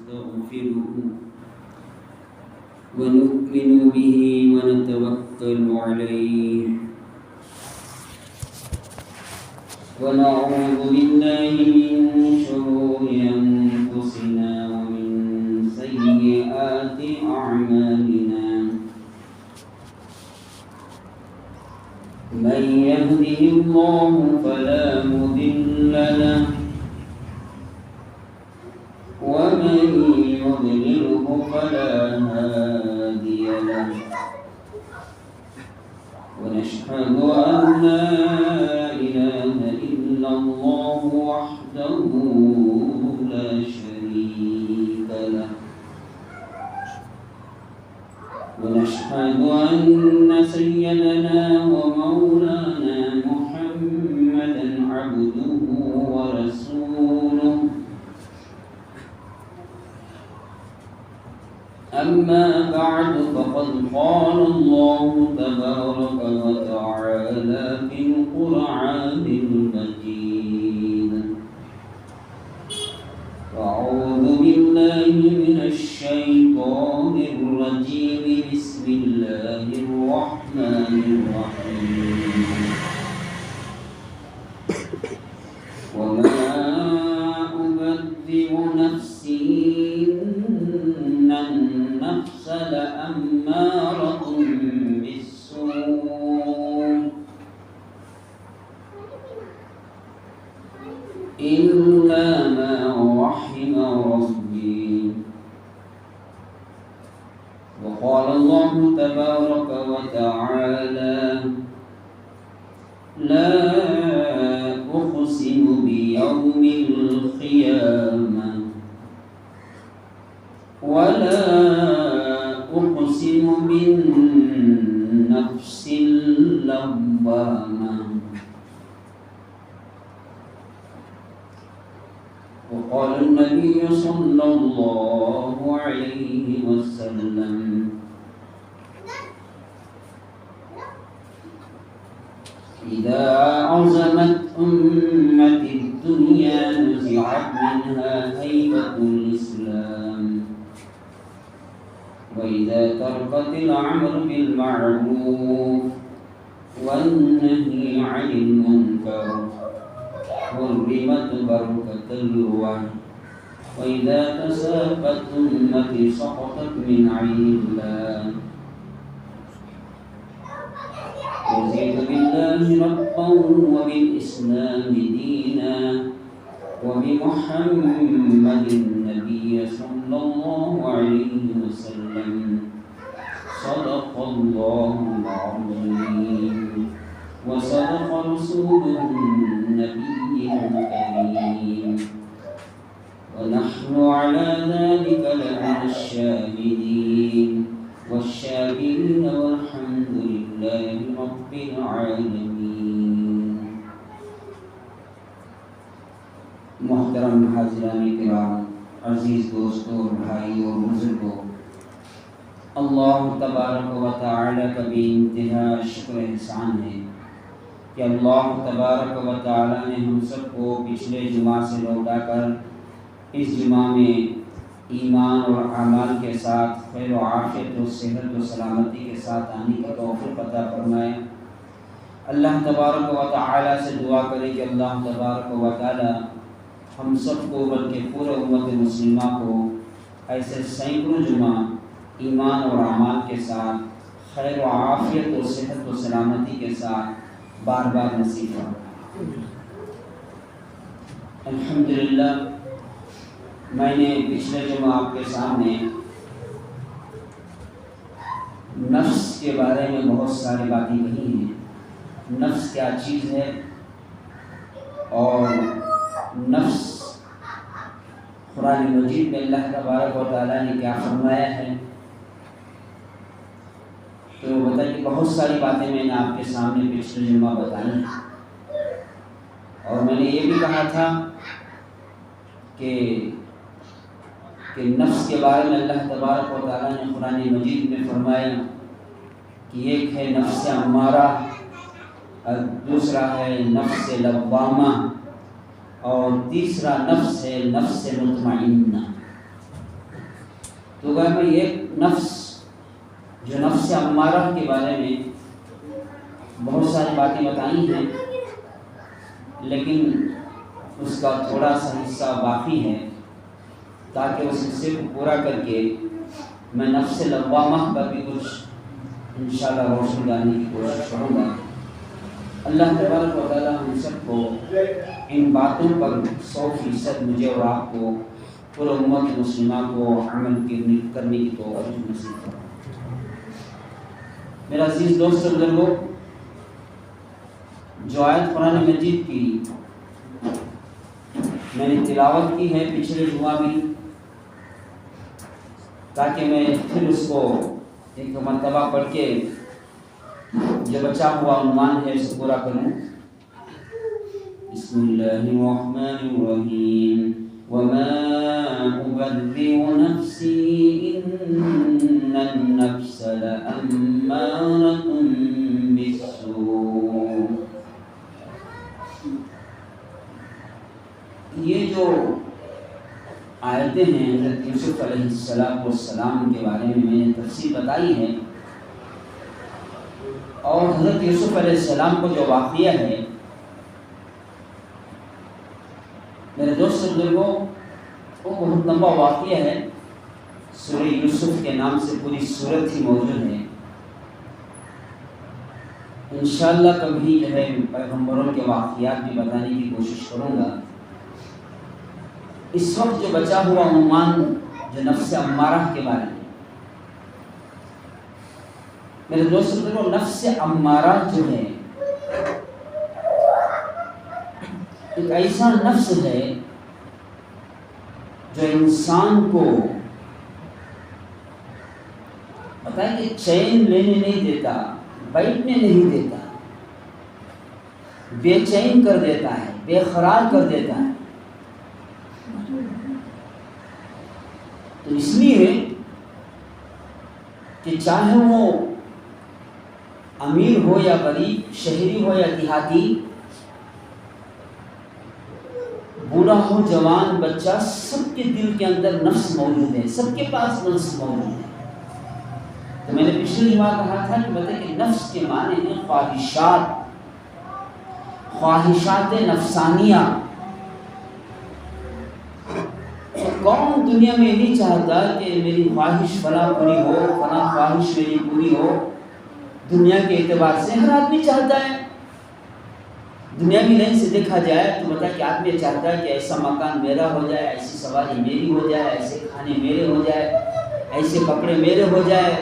ونستغفره ونؤمن به ونتوكل عليه ونعوذ بالله من شرور أنفسنا ومن سيئات أعمالنا من يهده الله فلا مضل له ومن يضلله فلا هادي له ونشهد أن لا إله إلا الله وحده لا شريك له ونشهد أن سيدنا ومولانا محمدا عبده ورسوله أما بعد فقد قال الله تبارك وتعالى في القرآن المجيد أعوذ بالله من الشيطان الرجيم بسم الله الرحمن الرحيم وما أبرئ نفسي إن النفس لأمارة بالسوء إلا ما رحم ربي وقال الله تبارك وتعالى لا أقسم بيوم القيامة ولا أقسم بالنفس اللوامة وقال النبي صلى الله عليه وسلم إذا عزمت أمتي الدنيا نزعت منها هيبة الإسلام وإذا تركت الأمر بالمعروف والنهي عن المنكر حرمت بركة الوعي وإذا تسابت أمتي سقطت من عين الله رضيت بالله ربا وبالإسلام دينا وبمحمد النبي صلى الله عليه وسلم صدق الله العظيم وصدق رسوله النبي الكريم ونحن على ذلك لمن الشاهدين والشاكرين والحمد لله رب العالمين. محترم حاضران کرام، عزیز دوستوں، بھائیوں اور بزرگوں، اللہ تبارک و تعالی کا بھی انتہا شکر احسان ہے کہ اللہ تبارک و تعالی نے ہم سب کو پچھلے جمعہ سے لوٹا کر اس جمعہ میں ایمان اور اعمال کے ساتھ خیر و عافیت و صحت و سلامتی کے ساتھ آنے کا توفیق عطا فرمائے۔ اللہ تبارک و تعالی سے دعا کرے کہ اللہ تبارک و تعالی ہم سب کو بلکہ پورے امت مسلمہ کو ایسے سینکڑوں جمعہ ایمان اور اعمال کے ساتھ خیر و عافیت و صحت و سلامتی کے ساتھ بار بار نصیب فرمائے۔ الحمدللہ میں نے پچھلے جمعہ آپ کے سامنے نفس کے بارے میں بہت ساری باتیں کہی ہیں، نفس کیا چیز ہے اور نفس قرآن مجید میں اللہ تبارک و تعالیٰ نے کیا فرمایا ہے۔ تو بتائیے بہت ساری باتیں میں نے آپ کے سامنے پچھلے جمعہ بتائی اور میں نے یہ بھی کہا تھا کہ نفس کے بارے میں اللہ تبارک و تعالیٰ نے قرآن مجید میں فرمایا کہ ایک ہے نفس امارہ اور دوسرا ہے نفس لوامہ اور تیسرا نفس ہے نفس مطمئنہ۔ تو گویا میں ایک نفس جو نفس امارہ کے بارے میں بہت ساری باتیں بتائی ہیں، لیکن اس کا تھوڑا سا حصہ باقی ہے، تاکہ اس حصے کو پورا کر کے میں نفس لوامہ پر بھی کچھ انشاءاللہ روشنی ڈالنے کی کوشش کروں گا۔ اللہ تبارک و تعالیٰ ہم سب کو ان باتوں پر 100% مجھے اور آپ کو، پورے امت مسلمہ کو عمل کرنے کی توفیق نصیب کرے۔ میرا عزیز دوست بزرگوں، جو آیت قرآن مجید کی میں نے تلاوت کی ہے پچھلے جمعہ بھی، تاکہ میں پھر اس کو ایک مرتبہ پڑھ کے جو بچا ہوا عنوان ہے اسے پورا کروں۔ بسم اللہ الرحمن الرحیم وما أبرئ نفسی ان النفس لأمارة بالسوء۔ یہ جو آیتیں ہیں حضرت یوسف علیہ السلام کے بارے میں نے تفصیل بتائی ہے، اور حضرت یوسف علیہ السلام کو جو واقعہ ہے میرے دوست بزرگوں، وہ بہت لمبا واقعہ ہے۔ سورہ یوسف کے نام سے پوری سورت ہی موجود ہے۔ انشاءاللہ کبھی جو ہے پیغمبروں کے واقعات بھی بتانے کی کوشش کروں گا۔ اس وقت جو بچا ہوا عنوان جو نفس امارہ کے بارے میں، میرے دوست بزرگوں، نفس امارہ جو ہے ایک ایسا نفس ہے جو انسان کو پتہ ہے کہ چین لینے نہیں دیتا، بیٹھنے نہیں دیتا، بے چین کر دیتا ہے، بے قرار کر دیتا ہے۔ تو اس لیے کہ چاہے وہ امیر ہو یا غریب، شہری ہو یا دیہاتی، بوڑھا ہو جوان بچہ، سب کے دل کے اندر نفس موجود ہے، سب کے پاس نفس موجود ہے۔ تو میں نے پچھلی جمعہ کہا تھا کہ نفس کے معنی ہیں خواہشات نفسانیہ۔ کون دنیا میں نہیں چاہتا کہ میری خواہش فلاں پوری ہو، فلاں خواہش میری پوری ہو؟ دنیا کے اعتبار سے ہر آدمی چاہتا ہے، دنیاوی لائن سے دیکھا جائے تو بتا کہ آدمی چاہتا ہے کہ ایسا مکان میرا ہو جائے، ایسی سواری میری ہو جائے، ایسے کھانے میرے ہو جائے، ایسے کپڑے میرے ہو جائے،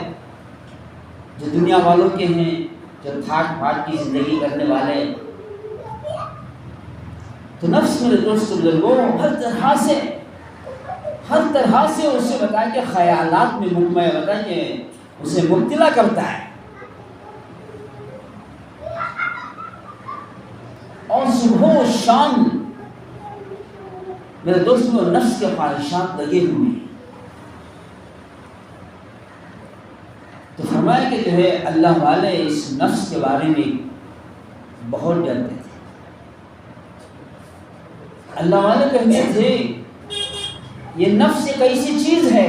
جو دنیا والوں کے ہیں، جو تھاٹ پھاٹ کی زندگی کرنے والے۔ تو نفس میرے دوست بزرگوں ہر طرح سے اسے بتایا کہ خیالات میں مطمئن بتا کہ اسے مبتلا کرتا ہے، اور صبح و شام میرے دوستوں نفس کے خواہشات لگے ہوئے ہیں۔ تو فرمایا کہ جو ہے اللہ والے اس نفس کے بارے میں بہت ڈرتے تھے۔ اللہ والے کہتے تھے یہ نفس ایک ایسی چیز ہے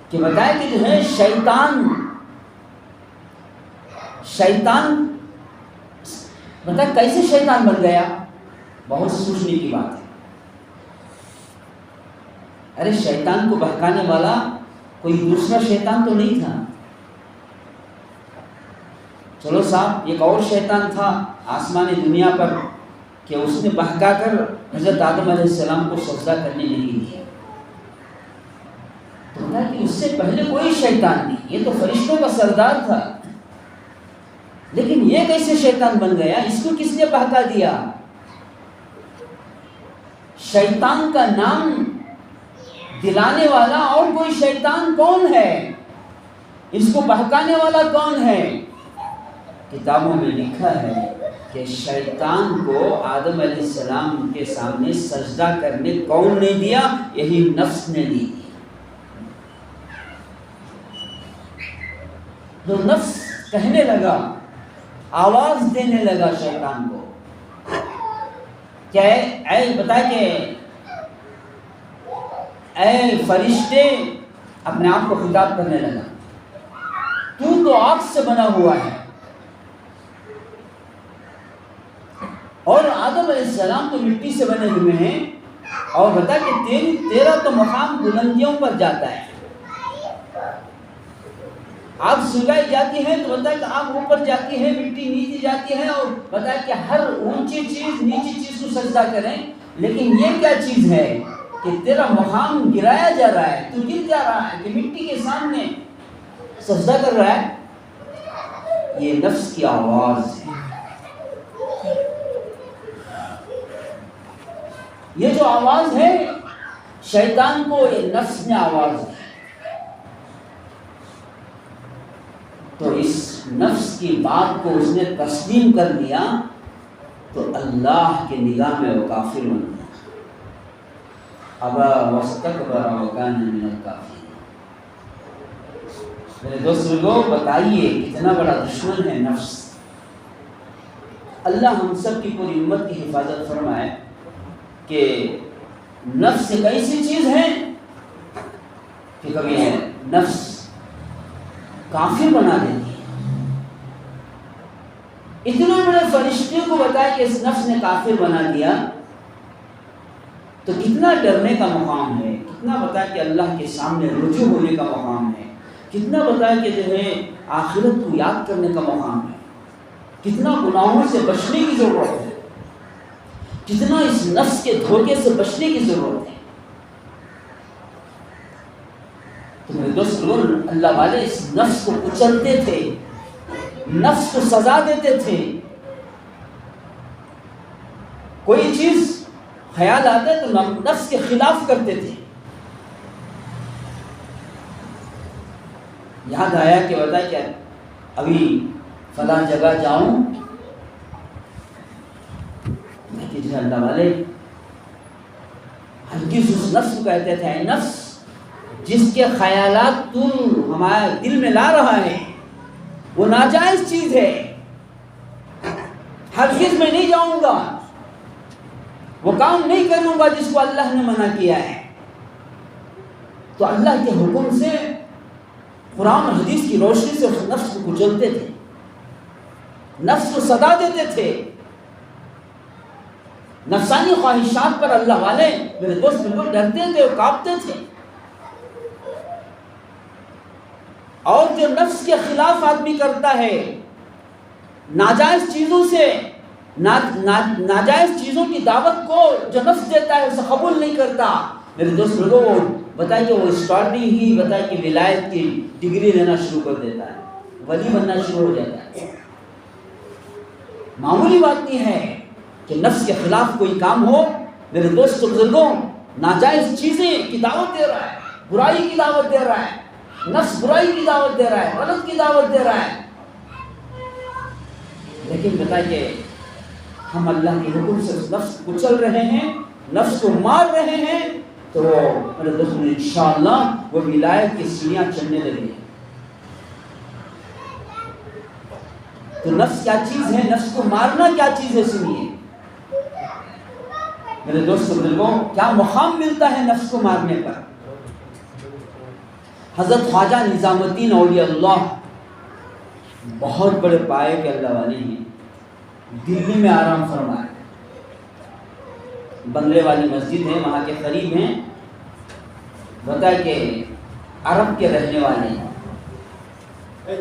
کہ بتائے کہ جو ہے شیطان بتا کیسے شیطان بن گیا، بہت سوچنے کی بات ہے۔ ارے شیطان کو بہکانے والا کوئی دوسرا شیطان تو نہیں تھا، چلو صاحب ایک اور شیطان تھا آسمانی دنیا پر کہ اس نے بہکا کر حضرت آدم علیہ السلام کو سجدہ کرنے نہیں دیا۔ تو بتا کہ اس سے پہلے کوئی شیطان نہیں، یہ تو فرشتوں کا سردار تھا، لیکن یہ کیسے شیطان بن گیا؟ اس کو کس نے بہکا دیا؟ شیطان کا نام دلانے والا اور کوئی شیطان کون ہے؟ اس کو بہکانے والا کون ہے؟ کتابوں میں لکھا ہے کہ شیطان کو آدم علیہ السلام کے سامنے سجدہ کرنے کون نے دیا؟ یہی نفس نے دی۔ جو نفس کہنے لگا، آواز دینے لگا شیطان کو، کیا اے بتا کہ اے فرشتے اپنے آپ کو خطاب کرنے لگا، تو آگ سے بنا ہوا ہے، اور آدم علیہ السلام تو مٹی سے بنے ہوئے ہیں، اور بتا کہ تیرا تو مقام بلندیوں پر جاتا ہے، آگ سلگائی جاتی ہے تو بتا کہ آگ اوپر جاتی ہے، مٹی نیچے جاتی ہے، اور بتا کہ ہر اونچی چیز نیچی چیز کو سجدہ کریں، لیکن یہ کیا چیز ہے کہ تیرا مقام گرایا جا رہا ہے، تو گر جا رہا ہے کہ مٹی کے سامنے سجدہ کر رہا ہے۔ یہ نفس کی آواز ہے، یہ جو آواز ہے شیطان کو یہ نفس نے آواز دی، تو اس نفس کی بات کو اس نے تسلیم کر لیا تو اللہ کے نگاہ میں وہ کافر بن گیا۔ ابا واستکبر وکان من الکافرین۔ میرے دوست لوگوں، بتائیے کتنا بڑا دشمن ہے نفس۔ اللہ ہم سب کی پوری امت کی حفاظت فرمائے کہ نفس ایک ایسی چیز ہے کہ کبھی نفس کافر بنا دیتی ہے۔ اتنے بڑے فرشتے کو بتایا کہ اس نفس نے کافر بنا دیا، تو کتنا ڈرنے کا مقام ہے، کتنا بتایا کہ اللہ کے سامنے رجوع ہونے کا مقام ہے، کتنا بتایا کہ جو ہے آخرت کو یاد کرنے کا مقام ہے، کتنا گناہوں سے بچنے کی ضرورت ہے، کتنا اس نفس کے دھوکے سے بچنے کی ضرورت ہے۔ تو میرے دوست لوگ، اللہ والے اس نفس کو کچلتے تھے، نفس کو سزا دیتے تھے۔ کوئی چیز خیال آتا ہے تو نفس کے خلاف کرتے تھے۔ یاد آیا کہ بتا کیا ابھی فلاں جگہ جاؤں، کہ جو اللہ والے ہرگز اس نفس کو کہتے تھے، اے نفس جس کے خیالات تو ہمارے دل میں لا رہا ہے وہ ناجائز چیز ہے، ہرگز میں نہیں جاؤں گا، وہ کام نہیں کروں گا جس کو اللہ نے منع کیا ہے۔ تو اللہ کے حکم سے، قرآن اور حدیث کی روشنی سے اس نفس کو کچلتے تھے، نفس کو سزا دیتے تھے۔ نفسانی خواہشات پر اللہ والے میرے دوست بالکل ڈرتے تھے اور کانپتے تھے، اور جو نفس کے خلاف آدمی کرتا ہے، ناجائز چیزوں سے، ناجائز چیزوں کی دعوت کو جو نفس دیتا ہے اسے قبول نہیں کرتا، میرے دوست لوگوں بتائیے کہ وہ اسٹارٹنگ ہی بتائیے کہ ولایت کی ڈگری لینا شروع کر دیتا ہے، ولی بننا شروع ہو جاتا ہے۔ معمولی بات نہیں ہے کہ نفس کے خلاف کوئی کام ہو، میرے دوست بزرگوں، ناجائز چیزیں کی دعوت دے رہا ہے، برائی کی دعوت دے رہا ہے، نفس برائی کی دعوت دے رہا ہے، غلط کی دعوت دے رہا ہے، لیکن بتائیے ہم اللہ کے حکم سے اس نفس کو کچل رہے ہیں، نفس کو مار رہے ہیں، تو میرے دوست انشاءاللہ وہ ولایت کی سیڑھیاں چڑھنے لگے۔ تو نفس کیا چیز ہے، نفس کو مارنا کیا چیز ہے، سنیے میرے دوست بزرگوں، کیا مقام ملتا ہے نفس کو مارنے پر۔ حضرت خواجہ نظام الدین اولیاء اللہ بہت بڑے پائے کے اللہ والے ہیں، دلی میں آرام فرمائے، بنگلے والی مسجد ہے، وہاں کے قریب ہیں، بتائے کہ عرب کے رہنے والے ہیں،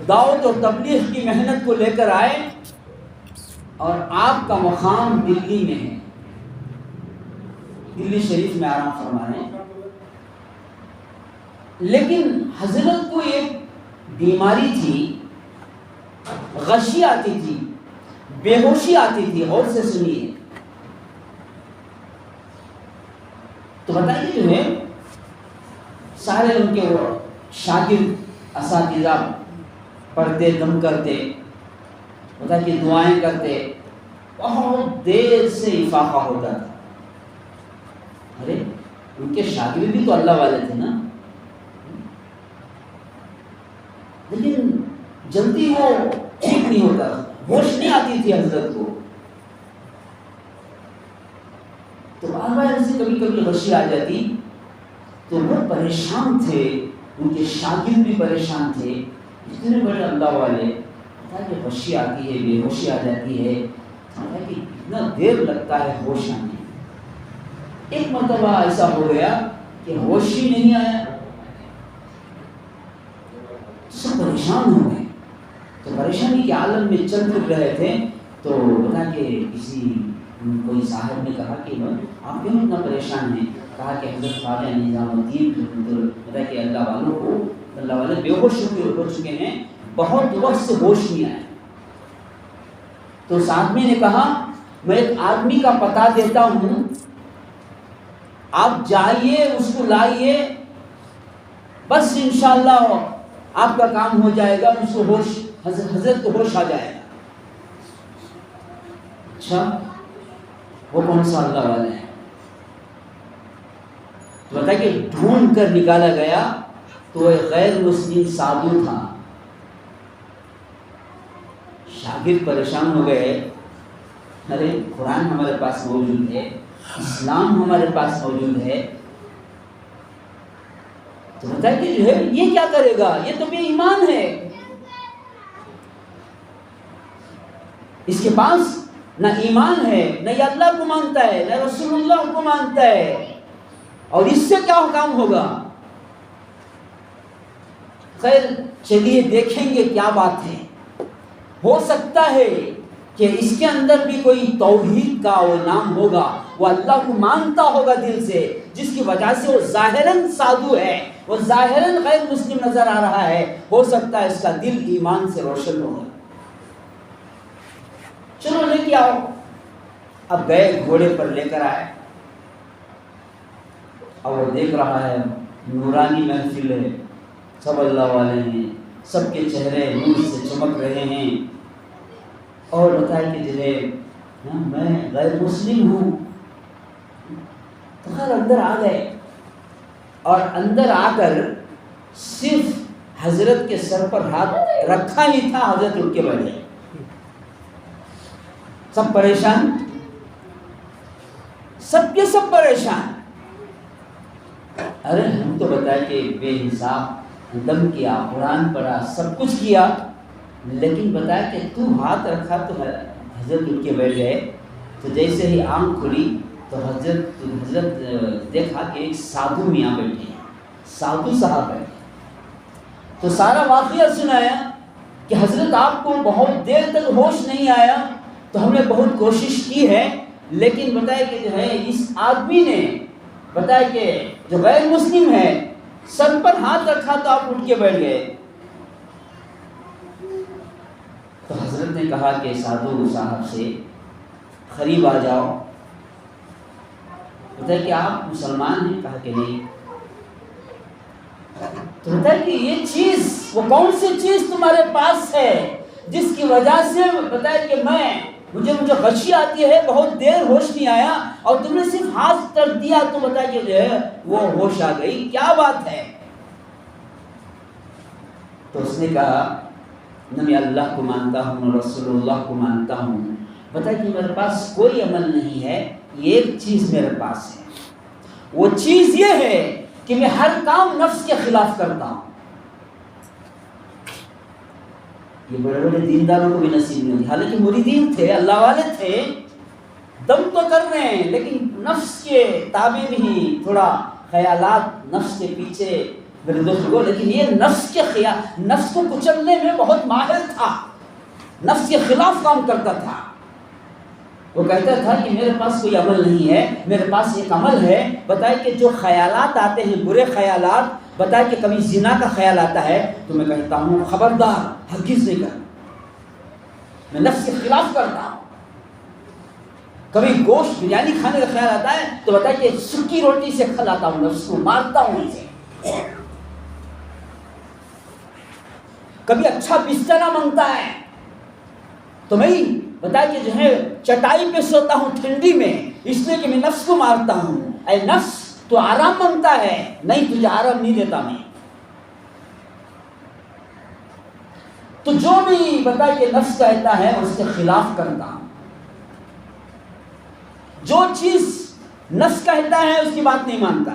دعوت اور تبلیغ کی محنت کو لے کر آئے، اور آپ کا مقام دلی میں ہے، دلی شریف میں آرام فرمائے، لیکن حضرت کو ایک بیماری تھی، غشی آتی تھی، بے ہوشی آتی تھی، غور سے سنیے۔ تو بتائیے جو ہے سارے ان کے شاگرد اساتذہ پڑھتے، دم کرتے، بتائیے دعائیں کرتے، بہت دیر سے افاقہ ہوتا تھا۔ ارے ان کے شاگرد بھی تو اللہ والے تھے نا، لیکن جلدی وہ ٹھیک نہیں ہوتا، ہوش نہیں آتی تھی حضرت کو، تو بار بار ایسے کبھی کبھی غشی آ جاتی تو وہ پریشان تھے، ان کے شاگرد بھی پریشان تھے، اتنے بڑے اللہ والے، کہ ہوشی آتی ہے، بے ہوشی آ جاتی ہے، کہ اتنا دیر لگتا ہے ہوش آنے۔ ایک مرتبہ ایسا ہو گیا کہ ہوش ہی نہیں آیا، سب پریشان ہو گئے۔ تو پریشانی کے عالم میں چل پھر رہے تھے، تو بتا کہ کوئی صاحب نے کہا کہ آپ کیوں اتنا پریشان ہیں؟ کہا کہ حضرت خواجہ نظام الدین بتا کہ اللہ والے بے ہوش ہو چکے ہیں، بہت وقت سے ہوش نہیں آیا۔ تو اس آدمی نے کہا میں ایک آدمی کا پتہ دیتا ہوں، آپ جائیے اس کو لائیے، بس انشاءاللہ آپ کا کام ہو جائے گا، اس کو ہوش حضرت کو ہوش آ جائے گا۔ اچھا وہ کون سا اللہ والا ہے؟ تو بتا کہ ڈھونڈ کر نکالا گیا تو ایک غیر مسلم سادھو تھا۔ شاگرد پریشان ہو گئے، ارے قرآن ہمارے پاس موجود ہے، اسلام ہمارے پاس موجود ہے، تو بتا کہ جو ہے یہ کیا کرے گا، یہ تو بے ایمان ہے، اس کے پاس نہ ایمان ہے، نہ یہ اللہ کو مانتا ہے، نہ رسول اللہ کو مانتا ہے، اور اس سے کیا کام ہوگا؟ خیر چلیے دیکھیں گے کیا بات ہے، ہو سکتا ہے کہ اس کے اندر بھی کوئی توحید کا وہ نام ہوگا، وہ اللہ کو مانتا ہوگا دل سے، جس کی وجہ سے وہ ظاہراً سادھو ہے، وہ ظاہراً غیر مسلم نظر آ رہا ہے، ہو سکتا ہے اس کا دل ایمان سے روشن ہوگا، چلو لے کے آؤ۔ اب گئے، گھوڑے پر لے کر آئے، اور وہ دیکھ رہا ہے نورانی محفل ہے، سب اللہ والے ہیں، سب کے چہرے نور سے چمک رہے ہیں، اور بتائے کہ جو ہے میں غیر مسلم ہوں، تو خیر اندر آ گئے، اور اندر آ کر صرف حضرت کے سر پر ہاتھ رکھا ہی تھا، حضرت اٹھ کے بیٹھ گئے، سب پریشان، سب کے سب پریشان۔ ارے ہم تو بتائے کہ بے حساب دم کیا، قرآن پڑھا، سب کچھ کیا، لیکن بتایا کہ تو ہاتھ رکھا تو حضرت اٹھ کے بیٹھ گئے۔ تو جیسے ہی آنکھ کھلی تو حضرت دیکھا کہ ایک سادھو میاں بیٹھے ہیں، سادھو صاحب بیٹھے، تو سارا واقعہ سنایا کہ حضرت آپ کو بہت دیر تک ہوش نہیں آیا، تو ہم نے بہت کوشش کی ہے، لیکن بتایا کہ جو ہے اس آدمی نے بتایا کہ جو غیر مسلم ہے سر پر ہاتھ رکھا تو آپ اٹھ کے بیٹھ گئے۔ تو حضرت نے کہا کہ سادھو صاحب سے قریب آ جاؤ، بتایا کہ آپ مسلمان ہیں؟ کہا کہ نہیں۔ تو بتایا کہ یہ چیز، وہ کون سی چیز تمہارے پاس ہے جس کی وجہ سے بتایا کہ مجھے غشی آتی ہے، بہت دیر ہوش نہیں آیا، اور تم نے صرف ہاتھ کر دیا تو بتا کہ جو ہے وہ ہوش آ گئی، کیا بات ہے؟ تو اس نے کہا نہ میں اللہ کو مانتا ہوں نہ رسول اللہ کو مانتا ہوں، بتا کہ میرے پاس کوئی عمل نہیں ہے، ایک چیز میرے پاس ہے، وہ چیز یہ ہے کہ میں ہر کام نفس کے خلاف کرتا ہوں۔ یہ بڑے بڑے دینداروں کو بھی نصیب نہیں ہوتی، حالانکہ مریدین تھے، اللہ والے تھے، دم تو کر رہے ہیں، لیکن نفس کے تابع بھی، تھوڑا خیالات نفس کے پیچھے گردش ہو، لیکن یہ نفس کو کچلنے میں بہت ماہر تھا، نفس کے خلاف کام کرتا تھا۔ وہ کہتا تھا کہ میرے پاس کوئی عمل نہیں ہے، میرے پاس ایک عمل ہے، بتائے کہ جو خیالات آتے ہیں برے خیالات، بتائے کہ کبھی زنا کا خیال آتا ہے تو میں کہتا ہوں خبردار، ہرگز نہیں کرنا، میں نفس کے خلاف کرتا ہوں۔ کبھی گوشت بریانی کھانے کا خیال آتا ہے تو بتائے کہ سکی روٹی سے کھلاتا ہوں، نفس کو مارتا ہوں اسے۔ کبھی اچھا بستر مانگتا ہے تو میں بتائے کہ جو ہے چٹائی پہ سوتا ہوں ٹھنڈی میں، اس لیے کہ میں نفس کو مارتا ہوں۔ اے نفس تو آرام مانگتا ہے، نہیں تجھے آرام نہیں دیتا میں۔ تو جو بھی بتائے کہ نفس کہتا ہے اس کے خلاف کرتا ہوں، جو چیز نفس کہتا ہے اس کی بات نہیں مانتا،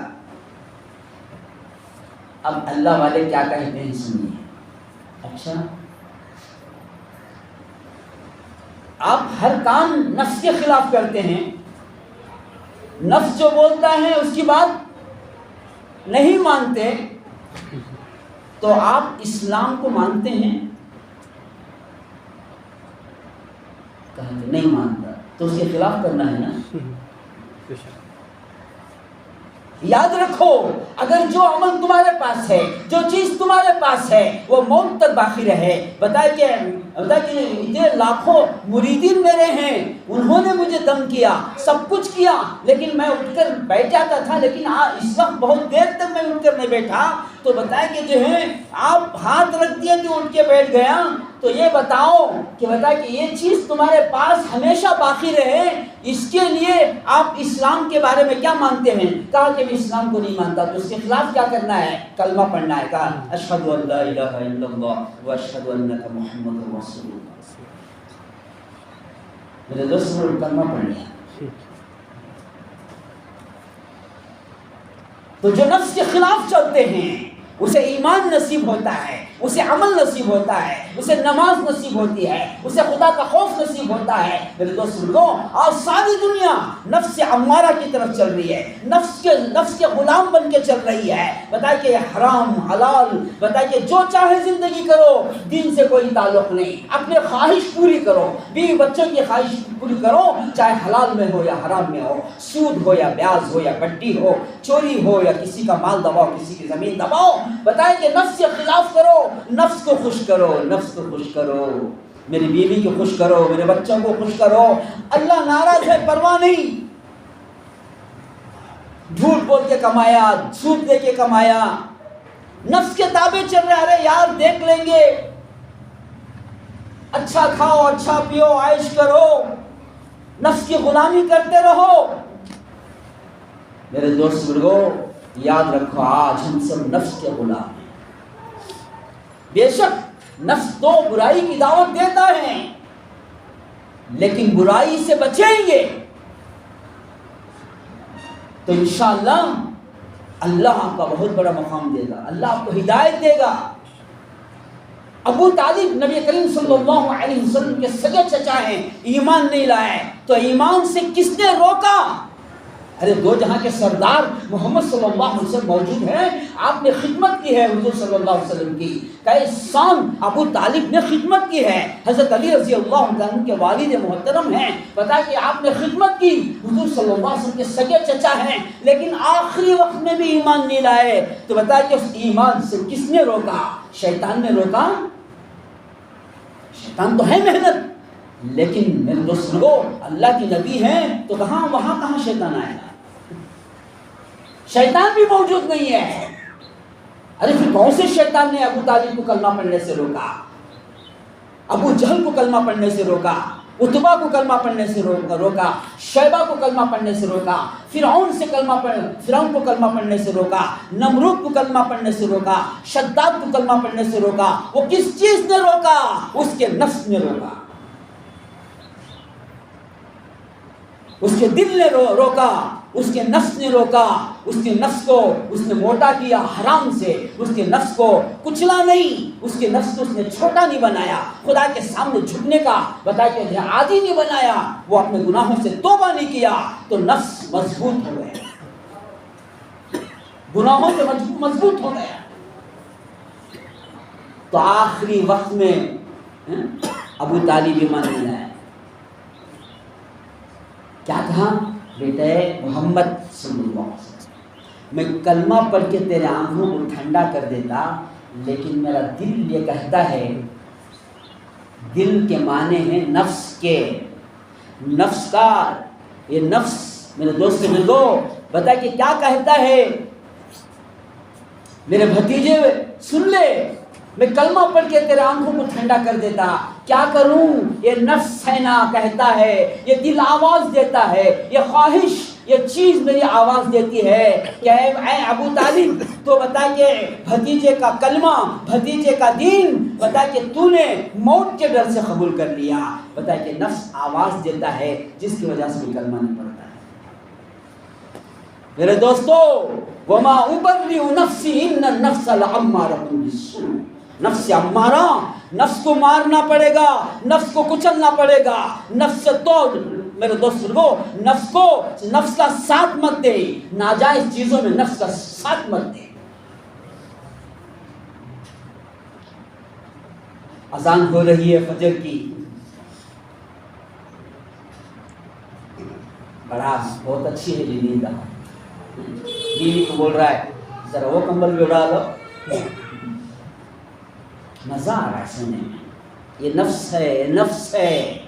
اب اللہ والے کیا کہتے ہیں سنیے. اچھا آپ ہر کام نفس کے خلاف کرتے ہیں، نفس جو بولتا ہے اس کی بات نہیں مانتے، تو آپ اسلام کو مانتے ہیں؟ کہتے نہیں مانتا، تو اس کے خلاف کرنا ہے نا. یاد رکھو، اگر جو عمل تمہارے پاس ہے، جو چیز تمہارے پاس ہے، وہ موت تک باقی رہے. بتائے کہ اتنے لاکھوں مریدین میرے ہیں، انہوں نے مجھے دم کیا، سب کچھ کیا، لیکن میں اٹھ کر بیٹھ جاتا تھا، لیکن اس وقت بہت دیر تک میں اٹھ کر نہیں بیٹھا. تو بتائے کہ جو ہے آپ ہاتھ رکھ دیے کہ اٹھ کے بیٹھ گیا، تو یہ بتاؤ کہ یہ چیز تمہارے پاس ہمیشہ باقی رہے، اس کے لیے آپ اسلام کے بارے میں کیا مانتے ہیں؟ کہا کہ میں اسلام کو نہیں مانتا. تو اس کے خلاف کیا کرنا ہے؟ کلمہ پڑھنا ہے. کہا اشہد ان لا الہ الا اللہ واشہد انک محمد رسول اللہ. میرے دوستوں کلمہ پڑھ لیا. تو جو نفس کے خلاف چلتے ہیں اسے ایمان نصیب ہوتا ہے، اسے عمل نصیب ہوتا ہے، اسے نماز نصیب ہوتی ہے، اسے خدا کا خوف نصیب ہوتا ہے. میرے دوست لوگوں، اور ساری دنیا نفس امارہ کی طرف چل رہی ہے، نفس کے غلام بن کے چل رہی ہے. بتائے کہ حرام حلال، بتائے کہ جو چاہے زندگی کرو، دین سے کوئی تعلق نہیں. اپنے خواہش پوری کرو، بیوی بچوں کی خواہش پوری کرو، چاہے حلال میں ہو یا حرام میں ہو، سود ہو یا بیاض ہو یا بٹی ہو، چوری ہو یا کسی کا مال دباؤ، کسی کی زمین دباؤ. بتائے کہ نفس کے خلاف کرو، نفس کو خوش کرو، نفس کو خوش کرو. میری بیوی کو خوش کرو، میرے بچوں کو خوش کرو. اللہ ناراض ہے، پرواہ نہیں. جھوٹ بول کے کمایا، سود دے کے کمایا، نفس کے تابع چل رہے. ارے یار دیکھ لیں گے، اچھا کھاؤ، اچھا پیو، عائش کرو، نفس کی غلامی کرتے رہو. میرے دوست بزرگوں، یاد رکھو آج ہم سب نفس کے غلام ہیں. بے شک نفس تو برائی کی دعوت دیتا ہے، لیکن برائی سے بچیں گے تو انشاءاللہ اللہ آپ کا بہت بڑا مقام دے گا، اللہ آپ کو ہدایت دے گا. ابو طالب نبی کریم صلی اللہ علیہ وسلم کے سگے چچا ہیں، ایمان نہیں لائے تو ایمان سے کس نے روکا؟ ارے دو جہاں کے سردار محمد صلی اللہ علیہ وسلم موجود ہیں، آپ نے خدمت کی ہے حضور صلی اللہ علیہ وسلم کی. کیسان ابو طالب نے خدمت کی ہے، حضرت علی رضی اللہ عنہ کے والد محترم ہیں. بتا کہ آپ نے خدمت کی، حضور صلی اللہ علیہ وسلم کے سگے چچا ہیں، لیکن آخری وقت میں بھی ایمان نہیں لائے. تو بتا کہ اس ایمان سے کس نے روکا؟ شیطان نے روکا. شیطان تو ہے محنت، لیکن میرے دوستوں اللہ کی نبی ہیں تو وہاں کہاں شیطان آئے گا؟ شیطان بھی موجود نہیں ہے. ارے پھر کون سے شیطان نے ابو طالب کو کلمہ پڑھنے سے روکا، ابو جہل کو کلمہ پڑھنے سے روکا، عتبہ کو کلمہ پڑھنے سے روکا، شیبہ کو کلمہ پڑھنے سے روکا، فرعون کو کلمہ پڑھنے سے روکا، نمرود کو کلمہ پڑھنے سے روکا، شداد کو کلمہ پڑھنے سے روکا؟ وہ کس چیز نے روکا؟ اس کے نفس نے روکا، اس کے دل نے روکا، اس کے نفس نے روکا. اس کے نفس کو اس نے موٹا کیا حرام سے، اس کے نفس کو کچلا نہیں، اس کے نفس کو اس نے چھوٹا نہیں بنایا، خدا کے سامنے جھکنے کا بتایا کہ عادی نہیں بنایا، وہ اپنے گناہوں سے توبہ نہیں کیا تو نفس مضبوط ہو گیا، گناہوں سے مضبوط ہو گیا. تو آخری وقت میں ابو طالب ایمان نہیں لایا. کیا کہا؟ بیٹے محمد صلی اللہ علیہ وسلم، میں کلمہ پڑھ کے تیرے آنکھوں کو ٹھنڈا کر دیتا، لیکن میرا دل یہ کہتا ہے، دل کے معنی ہیں نفس کے، نفس کا یہ نفس. میرے دوست بزرگو بتا کہ کیا کہتا ہے؟ میرے بھتیجے سن لے، میں کلمہ پڑھ کے تیرے آنکھوں کو ٹھنڈا کر دیتا، کیا کروں؟ یہ نفس ہے نا کہتا ہے، یہ دل آواز دیتا ہے، یہ خواہش، یہ چیز میری آواز دیتی ہے کہ اے ابو طالب تو بتا کہ بھتیجے کا کلمہ، بھتیجے کا دین بتا کہ تو نے موت کے ڈر سے قبول کر لیا. بتا کہ نفس آواز دیتا ہے جس کی وجہ سے کلمہ نہیں پڑھتا ہے. میرے دوستو وما ابرئ نفسی ان النفس لامارۃ بالسوء، نفس امارہ، نفس کو مارنا پڑے گا، نفس کو کچلنا پڑے گا، نفس سے تو میرے دوست لوگوں نفس کا ساتھ مت دے، ناجائز چیزوں میں نفس کا ساتھ مت دے۔ اذان ہو رہی ہے فجر کی، بہت اچھی ہے جی نیند، بیوی کو بول رہا ہے ذرا وہ کمبل بھی اڑا لو، مزہ آ رہا ہے سننے میں۔ یہ نفس ہے، نفس ہے۔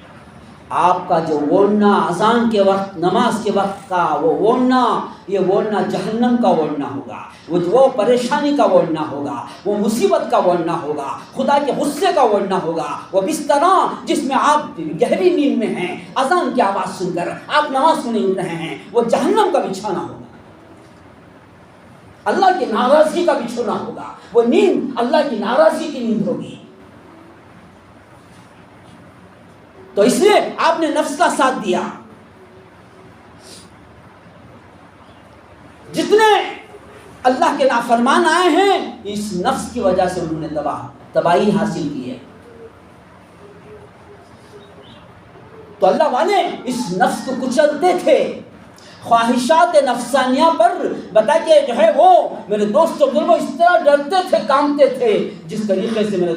آپ کا جو وولنا اذان کے وقت، نماز کے وقت کا وہ وولنا، یہ وولنا جہنم کا وولنا ہوگا، وہ پریشانی کا وولنا ہوگا، وہ مصیبت کا وولنا ہوگا، خدا کے غصے کا وولنا ہوگا۔ وہ بستر جس میں آپ گہری نیند میں ہیں، اذان کی آواز سن کر آپ نماز کو نہیں رہے ہیں، وہ جہنم کا بچھانا ہوگا، اللہ کی ناراضگی کا بچھونا ہوگا، وہ نیند اللہ کی ناراضگی کی نیند ہوگی۔ تو اس لیے آپ نے نفس کا ساتھ دیا۔ جتنے اللہ کے نافرمان آئے ہیں اس نفس کی وجہ سے انہوں نے تباہی حاصل کی ہے۔ تو اللہ والے اس نفس کو کچلتے تھے، خواہشات نفسانیہ پر بتا کے جو ہے وہ میرے دوستوں وہ اس طرح ڈرتے تھے، کامتے تھے جس طریقے سے میرے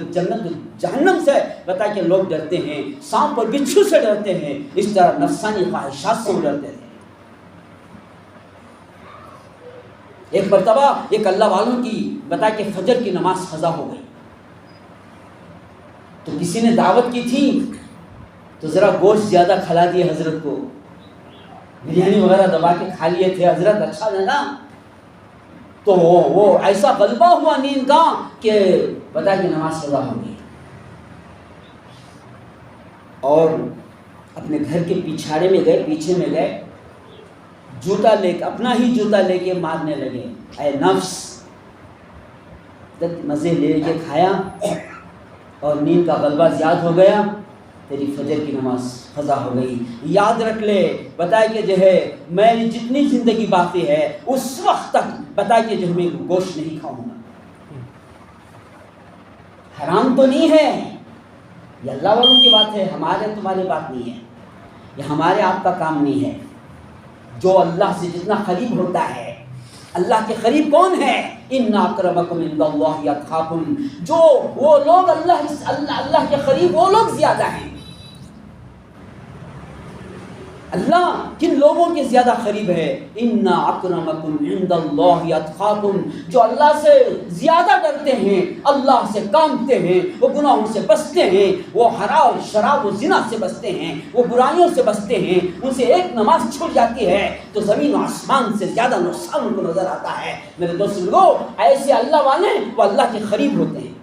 جہنم سے بتا کے لوگ ڈرتے ہیں، سانپ اور بچھو سے ڈرتے ہیں، اس طرح نفسانی خواہشات سے ڈرتے تھے۔ ایک مرتبہ ایک اللہ والوں کی بتا کے فجر کی نماز قضا ہو گئی، تو کسی نے دعوت کی تھی تو ذرا گوشت زیادہ کھلا دیے حضرت کو، بریانی وغیرہ دبا کے کھا لیے تھے، حضرت اچھا لگا تو وہ ایسا غلبہ ہوا نیند کا کہ بتا کہ نماز قضا ہو گئی، اور اپنے گھر کے پیچھاڑے میں گئے، پیچھے میں گئے، جوتا لے کے اپنا ہی جوتا لے کے مارنے لگے، اے نفس مزے لے کے کھایا اور نیند کا غلبہ زیادہ ہو گیا، تیری فجر کی نماز قضا ہو گئی۔ یاد رکھ لے بتائے کہ جو ہے میری جتنی زندگی باقی ہے اس وقت تک بتائے کہ جو میں گوشت نہیں کھاؤں گا، حرام تو نہیں ہے، یہ اللہ والوں کی بات ہے، ہمارے تمہاری بات نہیں ہے، یہ ہمارے آپ کا کام نہیں ہے۔ جو اللہ سے جتنا قریب ہوتا ہے، اللہ کے قریب کون ہے؟ ان اکرمکم عند اللہ اتقاکم، جو وہ لوگ اللہ کے قریب وہ لوگ زیادہ ہیں۔ اللہ کن لوگوں کے زیادہ قریب ہے؟ ان اکرمکم عند اللہ اتقاکم، جو اللہ سے زیادہ ڈرتے ہیں، اللہ سے کامتے ہیں، وہ گناہوں سے بچتے ہیں، وہ حرام شراب و زنا سے بچتے ہیں، وہ برائیوں سے بچتے ہیں، ان سے ایک نماز چھوٹ جاتی ہے تو زمین و آسمان سے زیادہ نقصان ان کو نظر آتا ہے۔ میرے دوستو ایسے اللہ والے وہ اللہ کے قریب ہوتے ہیں۔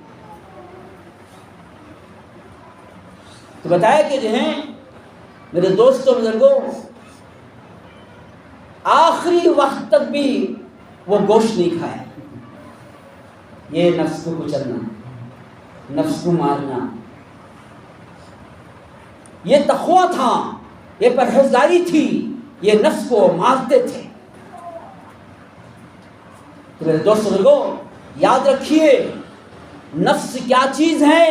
تو بتایا کہ جو ہیں میرے دوستوں بزرگوں آخری وقت تک بھی وہ گوشت نہیں کھایا، یہ نفس کو کچلنا، نفس کو مارنا، یہ تقویٰ تھا، یہ پرہیزگاری تھی، یہ نفس کو مارتے تھے۔ تو میرے دوستوں بزرگوں یاد رکھیے نفس کیا چیز ہے،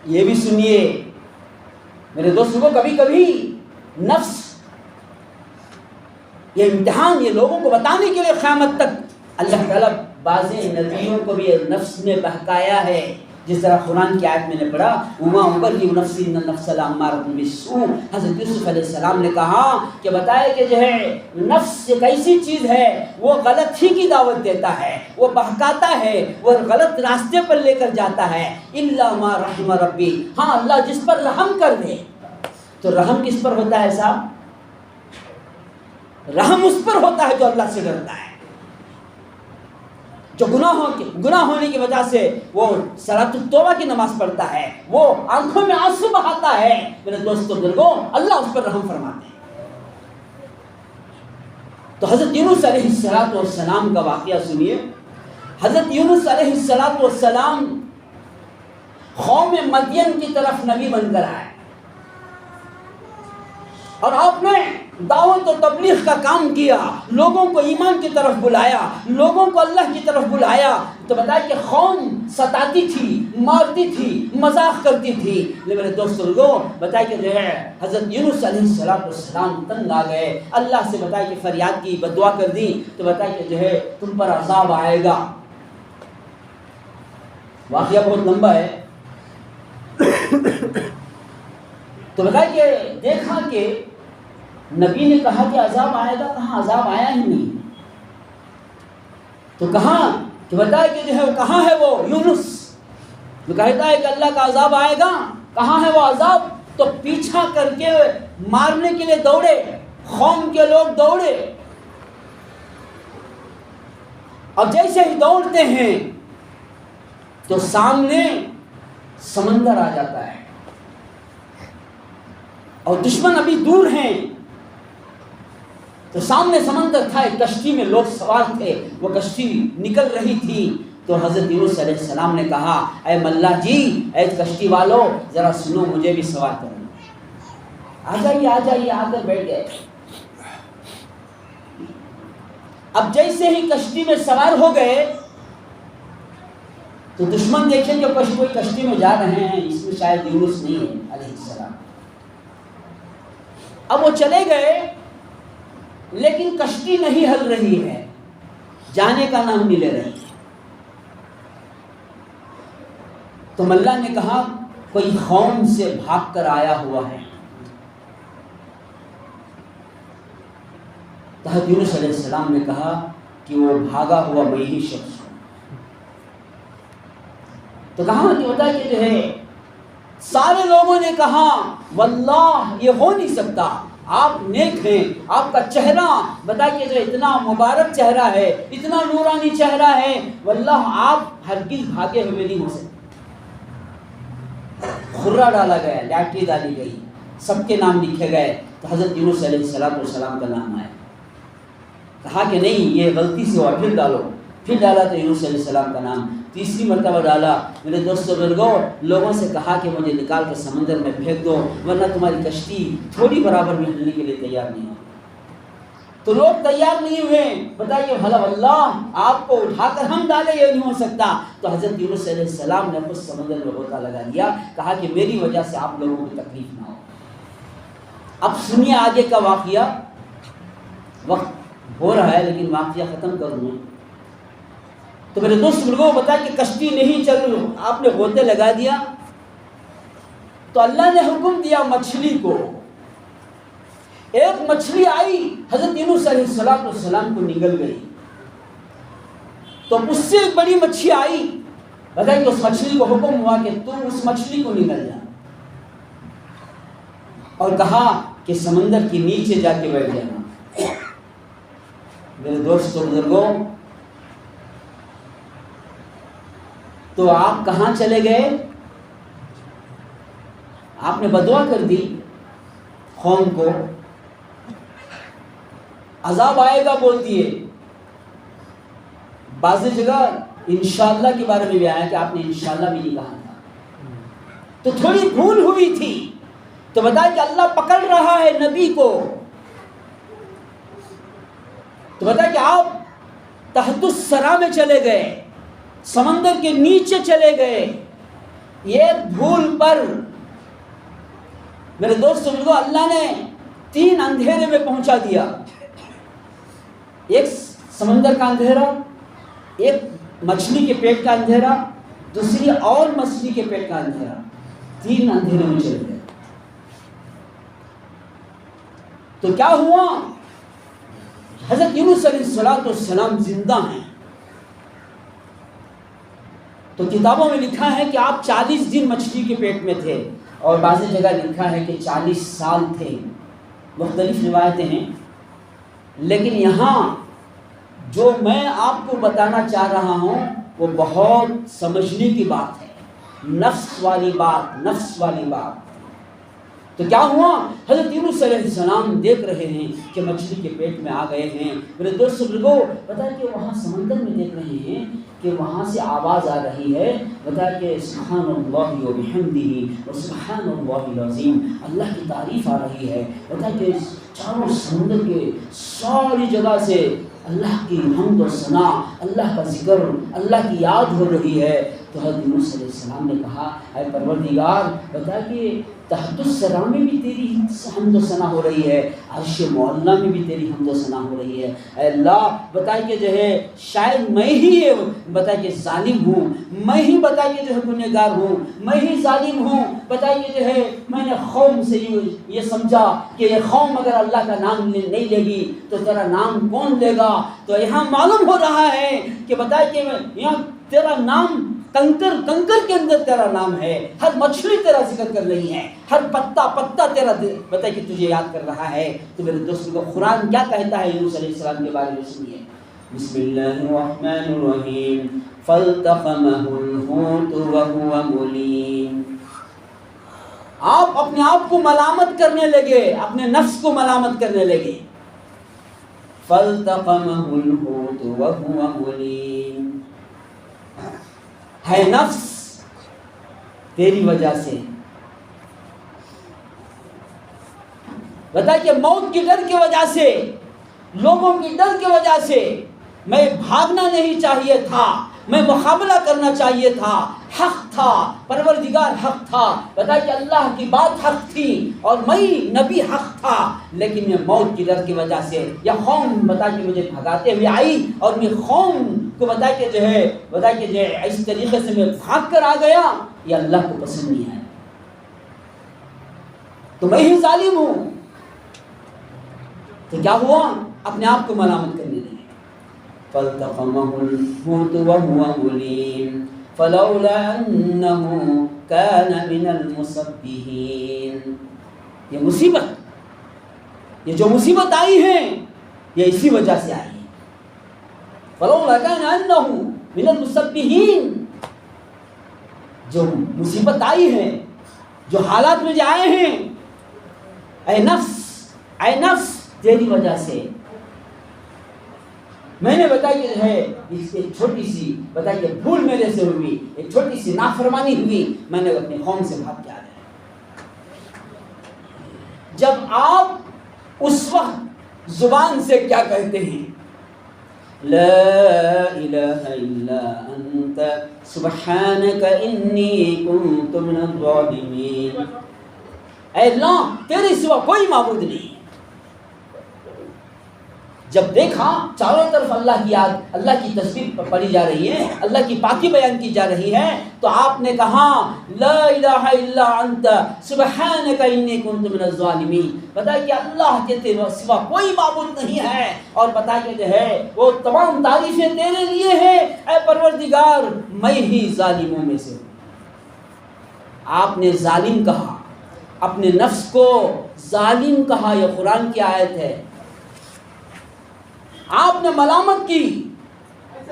یہ بھی سنیے میرے دوستوں کو۔ کبھی کبھی نفس یہ امتحان یہ لوگوں کو بتانے کے لیے قیامت تک اللہ تعالیٰ بعض نبیوں کو بھی نفس نے بہکایا ہے، جس طرح قرآن کی آیت میں نے پڑھا وما ابرئ نفسی ان النفس لامارۃ بالسوء۔ حضرت یوسف علیہ السلام نے کہا کہ بتایا کہ جو ہے نفس ایک ایسی چیز ہے وہ غلط ہی کی دعوت دیتا ہے، وہ بہکاتا ہے، وہ غلط راستے پر لے کر جاتا ہے، الا ما رحم ربی، ہاں اللہ جس پر رحم کر دے۔ تو رحم کس پر ہوتا ہے صاحب؟ رحم اس پر ہوتا ہے جو اللہ سے ڈرتا ہے، جو گناہ ہونے کی وجہ سے وہ صلاۃ التوبہ کی نماز پڑھتا ہے، وہ آنکھوں میں آنسو بہاتا ہے، میرے دوستوں بزرگوں اللہ اس پر رحم فرماتے ہیں۔ تو حضرت یونس علیہ السلام کا واقعہ سنیے۔ حضرت یونس علیہ السلام قوم مدین کی طرف نبی بن کر آئے، اور آپ نے دعوت و تبلیغ کا کام کیا، لوگوں کو ایمان کی طرف بلایا، لوگوں کو اللہ کی طرف بلایا، تو بتایا کہ قوم ستاتی تھی، مارتی تھی، مذاق کرتی تھی، لیکن میرے دوستوں بتایا کہ جو ہے حضرت یونس علیہ السلام تنگ آ گئے، اللہ سے بتایا کہ فریاد کی، بددعا کر دی، تو بتایا کہ جو ہے تم پر عذاب آئے گا۔ واقعہ بہت لمبا ہے، تو بتایا کہ دیکھا کہ نبی نے کہا کہ عذاب آئے گا، کہاں عذاب آیا ہی نہیں، تو کہاں کہ بتایا کہ جو ہے کہاں ہے وہ یونس، جو کہتا ہے کہ اللہ کا عذاب آئے گا، کہاں ہے وہ عذاب، تو پیچھا کر کے مارنے کے لیے دوڑے، قوم کے لوگ دوڑے، اب جیسے ہی دوڑتے ہیں تو سامنے سمندر آ جاتا ہے اور دشمن ابھی دور ہیں، تو سامنے سمندر تھا، ایک کشتی میں لوگ سوار تھے، وہ کشتی نکل رہی تھی، تو حضرت یونس علیہ السلام نے کہا اے ملا جی، اے کشتی والو ذرا سنو، مجھے بھی سوار کرو، آ جائیے آ جائیے، آ کر بیٹھ گئے۔ اب جیسے ہی کشتی میں سوار ہو گئے تو دشمن دیکھیں کہ کوئی کشتی میں جا رہے ہیں، اس میں شاید یونس نہیں ہے علیہ السلام، اب وہ چلے گئے لیکن کشتی نہیں ہل رہی ہے، جانے کا نام نہیں لے رہی، تو ملا نے کہا کوئی قوم سے بھاگ کر آیا ہوا ہے، تو حضرت یونس علیہ السلام نے کہا کہ وہ بھاگا ہوا میں ہی شخص ہوں، تو کہا کہ ہوتا ہے کہ جو ہے سارے لوگوں نے کہا واللہ یہ ہو نہیں سکتا، آپ نیک ہیں، آپ کا چہرہ بتائیے جو اتنا مبارک چہرہ ہے، اتنا نورانی چہرہ ہے، واللہ آپ ہرگز بھاگے ہوئے نہیں ہو سکتے۔ خرہ ڈالا گیا، لاٹھی ڈالی گئی، سب کے نام لکھے گئے، تو حضرت یونس علیہ السلام کا نام آیا، کہا کہ نہیں یہ غلطی سے ہوا، پھر ڈالو، پھر ڈالا تو یونس علیہ السلام کا نام، تیسری مرتبہ ڈالا، میرے دوستوں بزرگوں لوگوں سے کہا کہ مجھے نکال کے سمندر میں پھینک دو ورنہ تمہاری کشتی تھوڑی برابر بھی ہلنے کے لیے تیار نہیں ہے، تو لوگ تیار نہیں ہوئے، بتائیے بھلا واللہ آپ کو اٹھا کر ہم ڈالے یہ نہیں ہو سکتا، تو حضرت یونس علیہ السلام نے خود سمندر میں غوطہ لگا دیا، کہا کہ میری وجہ سے آپ لوگوں کو تکلیف نہ ہو۔ اب سنیے آگے کا واقعہ، وقت ہو رہا ہے لیکن واقعہ ختم کر دوں، تو میرے دوست لوگوں کو بتایا کہ کشتی نہیں چل رہی، آپ نے غوطے لگا دیا، تو اللہ نے حکم دیا مچھلی کو، ایک مچھلی آئی حضرت یونس علیہ السلام کو نگل گئی، تو اس سے ایک بڑی مچھلی آئی، بتایا کہ اس مچھلی کو حکم ہوا کہ تم اس مچھلی کو نگل جا، اور کہا کہ سمندر کے نیچے جا کے بیٹھ جانا۔ میرے دوستوں بزرگوں تو آپ کہاں چلے گئے؟ آپ نے بددعا کر دی قوم کو، عذاب آئے گا بول دیے، بعض جگہ انشاءاللہ کے بارے میں بھی آیا کہ آپ نے انشاءاللہ بھی نہیں کہا تھا، تو تھوڑی بھول ہوئی تھی، تو بتایا کہ اللہ پکڑ رہا ہے نبی کو، تو بتایا کہ آپ تحت الثری میں چلے گئے، سمندر کے نیچے چلے گئے، یہ بھول پر میرے دوستوں کو اللہ نے 3 اندھیرے میں پہنچا دیا، ایک سمندر کا اندھیرا، ایک مچھلی کے پیٹ کا اندھیرا، دوسری اور مچھلی کے پیٹ کا اندھیرا، 3 اندھیرے میں چلے گئے۔ تو کیا ہوا؟ حضرت یونس علیہ السلام زندہ ہیں، تو کتابوں میں لکھا ہے کہ آپ 40 دن مچھلی کے پیٹ میں تھے، اور بعض جگہ لکھا ہے کہ 40 سال تھے، مختلف روایتیں ہیں، لیکن یہاں جو میں آپ کو بتانا چاہ رہا ہوں وہ بہت سمجھنے کی بات ہے، نفس والی بات، نفس والی بات۔ تو کیا ہوا؟ حضرت یونس علیہ السلام دیکھ رہے ہیں کہ مچھلی کے پیٹ میں آ گئے ہیں. میرے دوست بزرگوں بتا کہ وہاں سمندر میں دیکھ رہے ہیں کہ وہاں سے آواز آ رہی ہے، بتا کہ سبحان اللہ و بحمدہ و سبحان اللہ العظیم، اللہ کی تعریف آ رہی ہے. بتا کہ چاروں سمندر کے ساری جگہ سے اللہ کی حمد و ثنا، اللہ کا ذکر، اللہ کی یاد ہو رہی ہے. تو حضرت یونس علیہ السلام نے کہا اے پروردگار بتا کہ تحت الثری میں بھی تیری حمد و ثنا ہو رہی ہے، عرش معلیٰ میں بھی تیری حمد و ثنا ہو رہی ہے. اے اللہ بتا کہ جو ہے شاید میں ہی بتا کہ ظالم ہوں، میں ہی بتا کہ جو ہے گنہگار ہوں، میں ہی ظالم ہوں. بتا کہ جو ہے میں نے قوم سے یہ سمجھا کہ یہ قوم اگر اللہ کا نام نہیں لے گی تو تیرا نام کون لے گا. تو یہاں معلوم ہو رہا ہے کہ بتا کہ یہاں تیرا نام کنکر کے اندر تیرا نام ہے، ہر مچھلی تیرا ذکر کر رہی ہے، ہر پتا تیرا بتا کہ تجھے یاد کر رہا ہے. تو میرے دوستوں کو قرآن کیا کہتا ہے یونس علیہ السلام کے بارے میں سنیے. بسم اللہ الرحمن الرحیم فالتقمه الحوت وهو ملیم. آپ اپنے آپ کو ملامت کرنے لگے، اپنے نفس کو ملامت کرنے لگے. فالتقمه الحوت وهو ملیم. ہے نفس تیری وجہ سے بتا کہ موت کی ڈر کی وجہ سے، لوگوں کی ڈر کی وجہ سے میں بھاگنا نہیں چاہیے تھا، میں مقابلہ کرنا چاہیے تھا. حق تھا، پروردگار حق تھا، بتا کہ اللہ کی بات حق تھی اور میں نبی حق تھا، لیکن یہ موت کی ڈر کی وجہ سے یا قوم بتا کہ مجھے بھگاتے ہوئے آئی اور میں قوم کو بتا کہ جو ہے اس طریقے سے میں بھاگ کر آ گیا، یہ اللہ کو پسند نہیں ہے. تو میں ہی ظالم ہوں. تو کیا ہوا؟ اپنے آپ کو ملامت کرنے لگے. فالتقمه الحوت وهو مليم فلولا انه كان من المسبحين. یہ مصیبت، یہ جو مصیبت آئی ہے یہ اسی وجہ سے آئی ہے. فلولا كان انه من المسبحين. جو مصیبت آئی ہے، جو حالات میں جو آئے ہیں، اے نفس تیری وجہ سے میں نے بتایا کہ ہے اس کی چھوٹی سی بتایا کہ بھول میرے سے ہوئی، ایک چھوٹی سی نافرمانی ہوئی، میں نے اپنے قوم سے بھاگ کے آ گیا. جب آپ اس وقت زبان سے کیا کہتے ہیں؟ لا الہ الا انت سبحانک انی کنت من الظالمین. اے اللہ تیرے سوا کوئی معبود نہیں. جب دیکھا چاروں طرف اللہ کی یاد، اللہ کی تصویر پڑھی جا رہی ہے، اللہ کی پاکی بیان کی جا رہی ہے، تو آپ نے کہا لا الہ الا انت سبحانک انی کنت من الظالمین. بتا کہ اللہ کے سوا کوئی معبود نہیں ہے اور بتا کہ جو ہے وہ تمام تعریفیں تیرے لیے ہیں اے پروردگار، میں ہی ظالموں میں سے ہوں. آپ نے ظالم کہا، اپنے نفس کو ظالم کہا. یہ قرآن کی آیت ہے. آپ نے ملامت کی،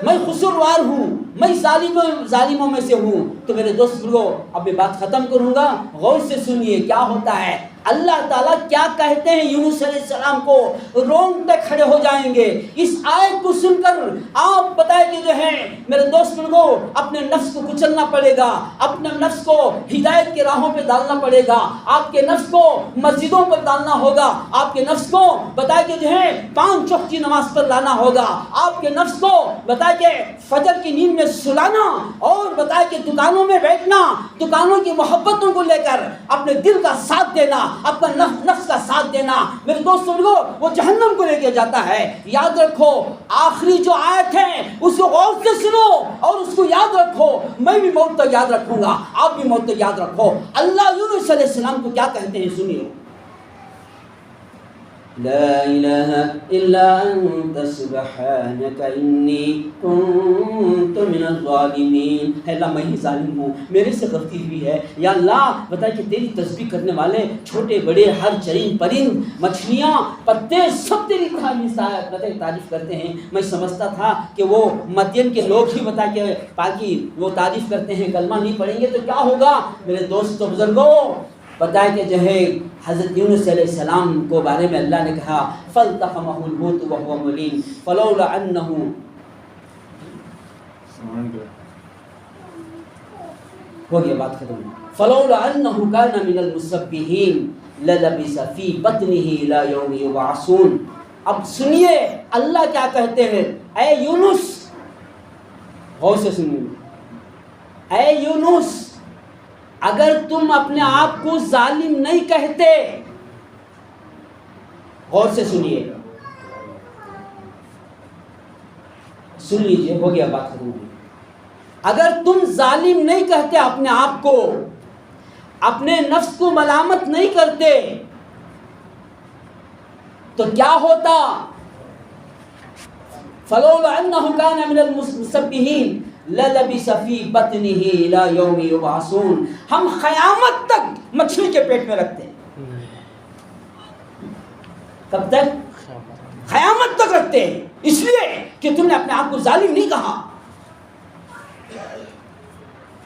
میں قصوروار ہوں، میں ظالموں میں سے ہوں. تو میرے دوست لوگوں اب یہ بات ختم کروں گا، غور سے سنیے کیا ہوتا ہے. اللہ تعالیٰ کیا کہتے ہیں یونس علیہ السلام کو، رونگٹے کھڑے ہو جائیں گے. اس آیت کو سن کر آپ بتائیں کہ جو ہے میرے دوست لوگوں اپنے نفس کو کچلنا پڑے گا، اپنے نفس کو ہدایت کے راہوں پہ ڈالنا پڑے گا، آپ کے نفس کو مسجدوں پر ڈالنا ہوگا، آپ کے نفس کو بتائیں کہ جو ہے 5 وقت کی نماز پر لانا ہوگا، آپ کے نفس کو بتائیں کہ فجر کی نیند میں سلانا اور بتائیں کہ دکانوں میں بیٹھنا، دکانوں کی محبتوں کو لے کر اپنے دل کا ساتھ دینا، اپنا نفس کا ساتھ دینا. میرے دوستوں کو وہ جہنم کو لے کے جاتا ہے. یاد رکھو آخری جو آیت ہے اس کو غور سے سنو اور اس کو یاد رکھو. میں بھی موت تک یاد رکھوں گا، آپ بھی موت تک یاد رکھو. اللہ یونس علیہ السلام کو کیا کہتے ہیں سنیے. لا الہ الا انت سبحانک انی کنت من الظالمین. ہے اللہ میں ہی ظالم ہوں، میرے سے غلطی ہوئی ہے. یا اللہ بتا کہ تیری تسبیح کرنے والے چھوٹے بڑے ہر چرند پرند مچھلیاں پتے سب تیری تعریف کرتے ہیں. میں سمجھتا تھا کہ وہ مدین کے لوگ ہی بتا کہ پاکی وہ تعریف کرتے ہیں، کلمہ نہیں پڑھیں گے تو کیا ہوگا. میرے دوستوں بزرگوں بتایا کہ جو ہے حضرت یونس علیہ السلام کو بارے میں اللہ نے کہا فَالْتَقَمَهُ الْحُوتُ وَهُوَ مُلِيمٌ فَلَوْلَا أَنَّهُ ہو گیا بات ختم. فَلَوْلَا أَنَّهُ كَانَ مِنَ الْمُسَبِّحِينَ لَلَبِثَ فِي بَطْنِهِ إِلَى يَوْمِ يُبْعَثُونَ. اب سنیے اللہ کیا کہتے ہیں. اے یونس، غور سے سنیے، اے یونس اگر تم اپنے آپ کو ظالم نہیں کہتے، غور سے سنیے، سن لیجئے، ہو گیا بات ختم. اگر تم ظالم نہیں کہتے اپنے آپ کو، اپنے نفس کو ملامت نہیں کرتے، تو کیا ہوتا؟ فَلَوْلَا أَنَّهُ كَانَ مِنَ الْمُسَبِّحِينَ لَلَبِثَ فِي بَطْنِهِ إِلَى يَوْمِ يُبْعَثُونَ. ہم قیامت تک مچھلی کے پیٹ میں رکھتے ہیں. کب تک؟ قیامت تک رکھتے ہیں، اس لیے کہ تم نے اپنے آپ کو ظالم نہیں کہا،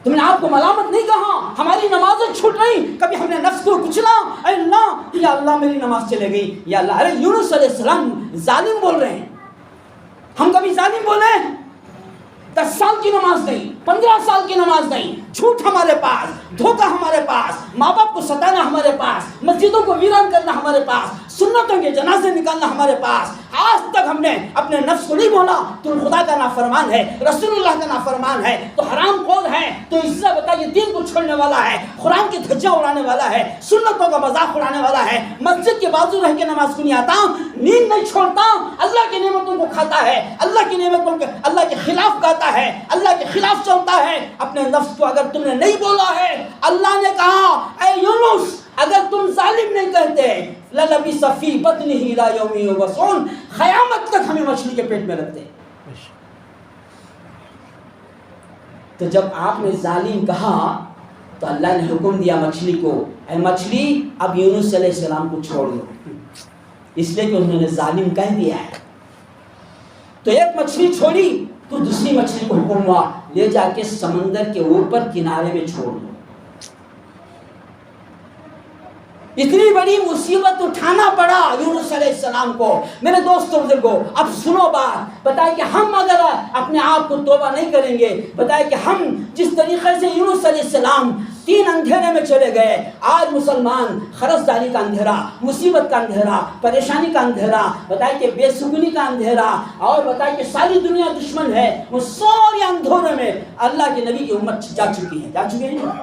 تم نے آپ کو ملامت نہیں کہا. ہماری نمازیں چھوٹ رہی، کبھی ہم نے نفس کو کچلا، اے اللہ یا اللہ میری نماز چلے گئی، یا اللہ. ارے یونس علیہ السلام ظالم بول رہے ہیں، ہم کبھی ظالم بولے؟ 10 سال کی نماز نہیں، 15 سال کی نماز نہیں، جھوٹ ہمارے پاس، دھوکہ ہمارے پاس، ماں باپ کو ستانا ہمارے پاس، مسجدوں کو ویران کرنا ہمارے پاس، سنتوں کے جنازے نکالنا ہمارے پاس. آج تک ہم نے اپنے نفس کو نہیں بولا تو خدا کا نافرمان ہے، رسول اللہ کا نافرمان ہے، تو حرام خور ہے، تو اس سے بتا یہ دین کو چھوڑنے والا ہے، قرآن کی دھجیاں اڑانے والا ہے، سنتوں کا مذاق اڑانے والا ہے، مسجد کے بازو رہ کے نماز کو نہیں آتا، نیند نہیں چھوڑتا، اللہ کی نعمتوں کو کھاتا ہے، اللہ کی نعمتوں کے اللہ کے خلاف گاتا ہے، اللہ کے خلاف چلتا ہے. اپنے نفس کو اگر تم نے نہیں بولا ہے، اللہ نے کہا اے یونس اگر تم ظالم نہیں کہتے لَلَبِثَ فِي بَطْنِهِ إِلَى يَوْمِ يُبْعَثُونَ، قیامت تک ہمیں مچھلی کے پیٹ میں رکھتے. تو جب آپ نے ظالم کہا تو اللہ نے حکم دیا مچھلی کو، اے مچھلی اب یونس علیہ السلام کو چھوڑ دو، اس لیے کہ انہوں نے ظالم کہہ دیا ہے. تو ایک مچھلی چھوڑی تو دوسری مچھلی کو حکم ہوا لے جا کے سمندر کے اوپر کنارے میں چھوڑ دو. اتنی بڑی مصیبت اٹھانا پڑا یونس علیہ السلام کو. میرے دوستوں بزرگوں اب سنو بات، بتائے کہ ہم اگر اپنے آپ کو توبہ نہیں کریں گے، بتائے کہ ہم جس طریقے سے یونس علیہ السلام 3 اندھیرے میں چلے گئے، آج مسلمان خرچداری کا اندھیرا، مصیبت کا اندھیرا، پریشانی کا اندھیرا، بتائے کہ بے سکونی کا اندھیرا، اور بتائے کہ ساری دنیا دشمن ہے، وہ سارے اندھیرے میں اللہ کے نبی کی امت جا چکی ہے، جا چکے ہیں.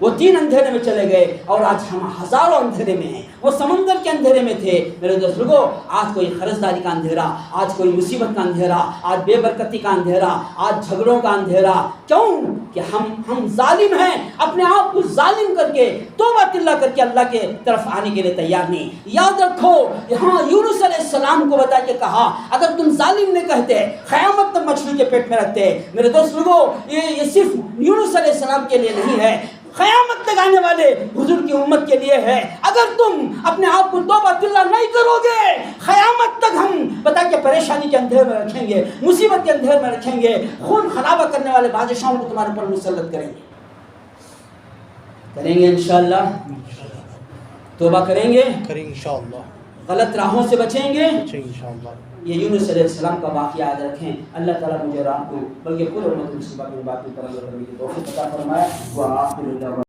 وہ 3 اندھیرے میں چلے گئے اور آج ہم ہزاروں اندھیرے میں ہیں. وہ سمندر کے اندھیرے میں تھے. میرے دوستوں آج کوئی خرچداری کا اندھیرا، آج کوئی مصیبت کا اندھیرا، آج بے برکتی کا اندھیرا، آج جھگڑوں کا اندھیرا. کیوں کہ ہم ظالم ہیں، اپنے آپ کو ظالم کر کے توبہ اللہ کر کے اللہ کے طرف آنے کے لیے تیار نہیں. یاد رکھو یہاں یونس علیہ السلام کو بتا کے کہا اگر تم ظالم نہیں کہتے قیامت تک مچھلی کے پیٹ میں رکھتے. میرے دوستوں یہ صرف یونس علیہ السلام کے لیے نہیں ہے، قیامت تک آنے والے حضور کی امت کے لیے ہے. اگر تم اپنے آپ کو توبہ اللہ نہیں کرو گے، قیامت تک ہم بتا کہ پریشانی کے اندھیرے میں رکھیں گے، مصیبت کے اندھیرے میں رکھیں گے، خون خرابہ کرنے والے بادشاہوں کو تمہارے پر مسلط کریں گے. کریں گے انشاءاللہ، توبہ کریں گے انشاءاللہ، غلط راہوں سے بچیں گے انشاءاللہ. یہ یونس علیہ السلام کا واقعہ یاد رکھیں. اللہ تعالیٰ مجھے اور آپ کو بلکہ پورے امت مسلمہ کی باتیں پر عمل کرنے کی توفیق عطا فرمائے. وآخر دعوانا